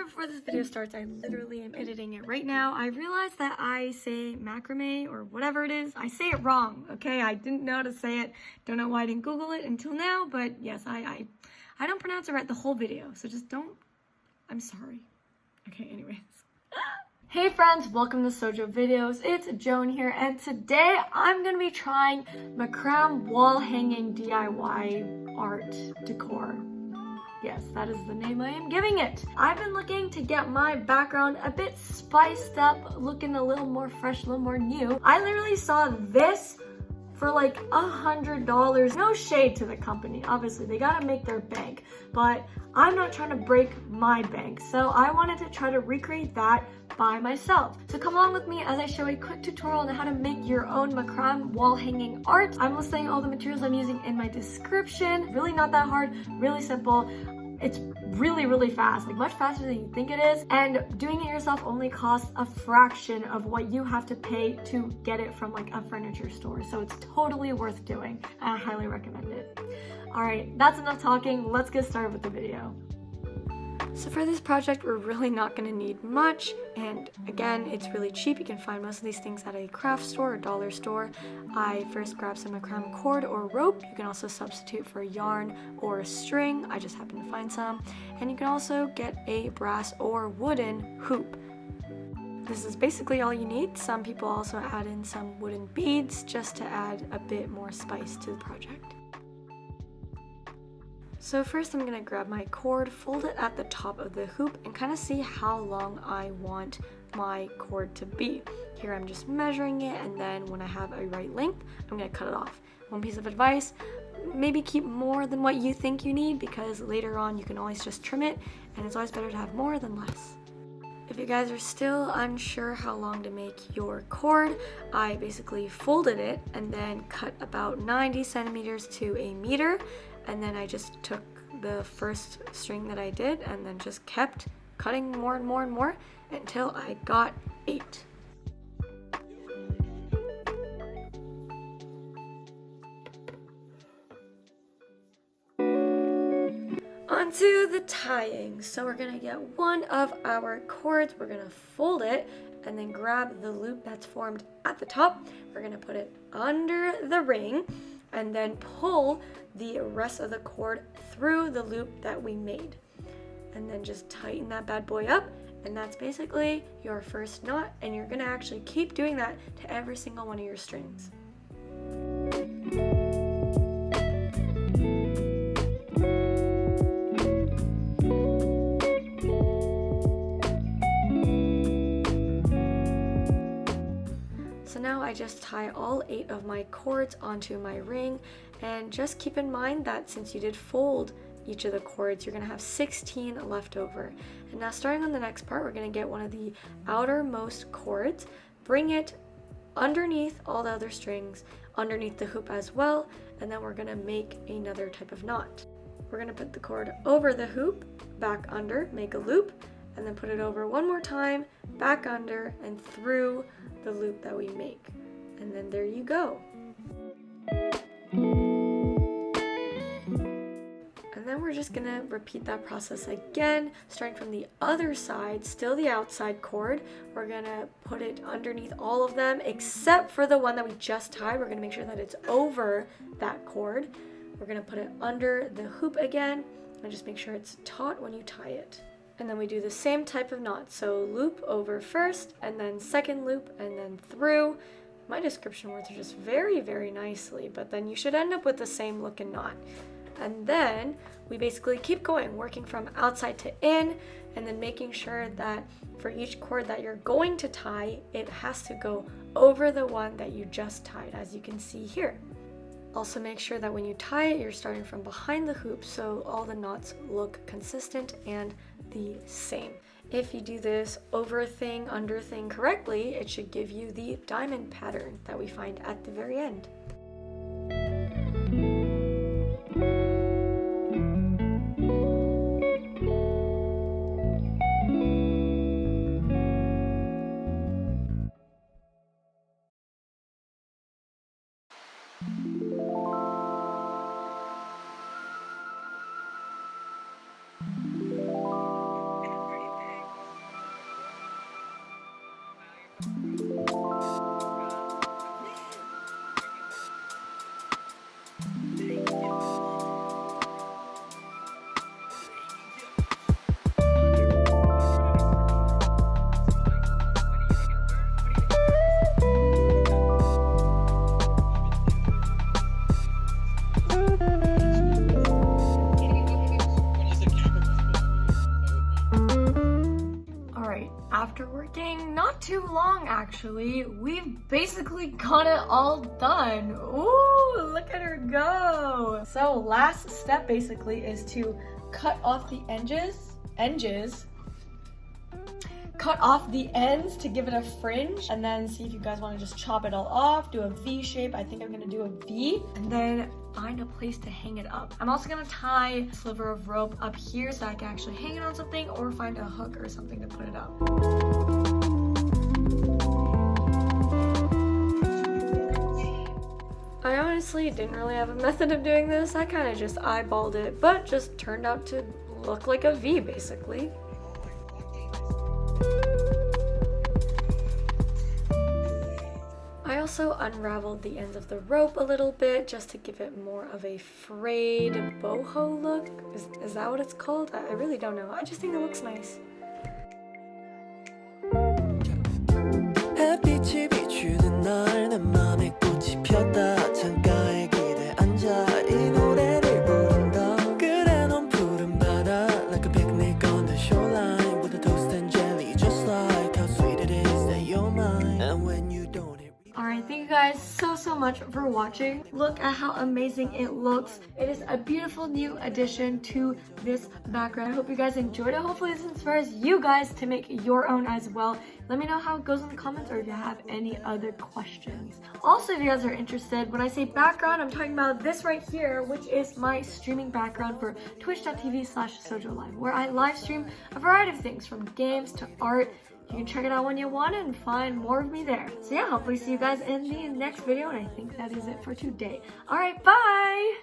before this video starts, I literally am editing it right now. I realized that I say macrame or whatever it is. I say it wrong, okay? I didn't know how to say it. Don't know why I didn't Google it until now, but yes, I don't pronounce it right the whole video, so just don't, I'm sorry. Okay, anyways. Hey friends, welcome to Sojo Videos. It's Joan here, and today I'm gonna be trying MACRAME wall hanging DIY art decor. Yes, that is the name I am giving it. I've been looking to get my background a bit spiced up, looking a little more fresh, a little more new. I literally saw this for like $100. No shade to the company, obviously, they gotta make their bank, but I'm not trying to break my bank, so I wanted to try to recreate that by myself. So come along with me as I show a quick tutorial on how to make your own MACRAME wall hanging art. I'm listing all the materials I'm using in my description. Really not that hard, really simple. It's really fast, like much faster than you think it is, and doing it yourself only costs a fraction of what you have to pay to get it from like a furniture store, so it's totally worth doing. I highly recommend it. Alright, that's enough talking, let's get started with the video. So for this project, we're really not going to need much, and again, it's really cheap. You can find most of these things at a craft store or dollar store. I first grabbed some MACRAME cord or rope. You can also substitute for yarn or string. I just happened to find some. And you can also get a brass or wooden hoop. This is basically all you need. Some people also add in some wooden beads just to add a bit more spice to the project. So first I'm going to grab my cord, fold it at the top of the hoop, and kind of see how long I want my cord to be. Here I'm just measuring it, and then when I have a right length, I'm going to cut it off. One piece of advice, maybe keep more than what you think you need, because later on you can always just trim it, and it's always better to have more than less. If you guys are still unsure how long to make your cord, I basically folded it and then cut about 90 centimeters to a meter. And then I just took the first string that I did and then just kept cutting more and more and more until I got 8. Onto the tying. So we're gonna get one of our cords, we're gonna fold it and then grab the loop that's formed at the top. We're gonna put it under the ring and then pull the rest of the cord through the loop that we made. And then just tighten that bad boy up, and that's basically your first knot, and you're gonna actually keep doing that to every single one of your strings. So now I just tie all 8 of my cords onto my ring, and just keep in mind that since you did fold each of the cords, you're going to have 16 left over. And now starting on the next part, we're going to get one of the outermost cords, bring it underneath all the other strings, underneath the hoop as well, and then we're going to make another type of knot. We're going to put the cord over the hoop, back under, make a loop, and then put it over one more time, back under, and through the loop that we make. And then there you go. And then we're just gonna repeat that process again, starting from the other side, still the outside cord. We're gonna put it underneath all of them, except for the one that we just tied. We're gonna make sure that it's over that cord. We're gonna put it under the hoop again, and just make sure it's taut when you tie it. And then we do the same type of knot. So loop over first, and then second loop, and then through. My description words are just very nicely, but then you should end up with the same looking knot. And then we basically keep going, working from outside to in, and then making sure that for each cord that you're going to tie, it has to go over the one that you just tied, as you can see here. Also make sure that when you tie it, you're starting from behind the hoop so all the knots look consistent and the same. If you do this over thing, under thing correctly, it should give you the diamond pattern that we find at the very end. working not too long actually. We've basically got it all done. Ooh, look at her go. So last step basically is to cut off the cut off the ends to give it a fringe, and then see if you guys want to just chop it all off, do a V shape. I think I'm gonna do a V, and then find a place to hang it up. I'm also gonna tie a sliver of rope up here so I can actually hang it on something, or find a hook or something to put it up. I honestly didn't really have a method of doing this. I kind of just eyeballed it, but just turned out to look like a V basically. I also unraveled the ends of the rope a little bit just to give it more of a frayed boho look. Is that what it's called? I really don't know. I just think it looks nice. Thank you guys so much for watching. Look at how amazing it looks. It is a beautiful new addition to this background. I hope you guys enjoyed it. Hopefully this inspires you guys to make your own as well. Let me know how it goes in the comments, or if you have any other questions. Also, if you guys are interested, when I say background, I'm talking about this right here, which is my streaming background for twitch.tv/SojoLive, where I live stream a variety of things from games to art. You can check it out when you want it and find more of me there. So yeah, hopefully see you guys in the next video, and I think that is it for today. Alright, bye!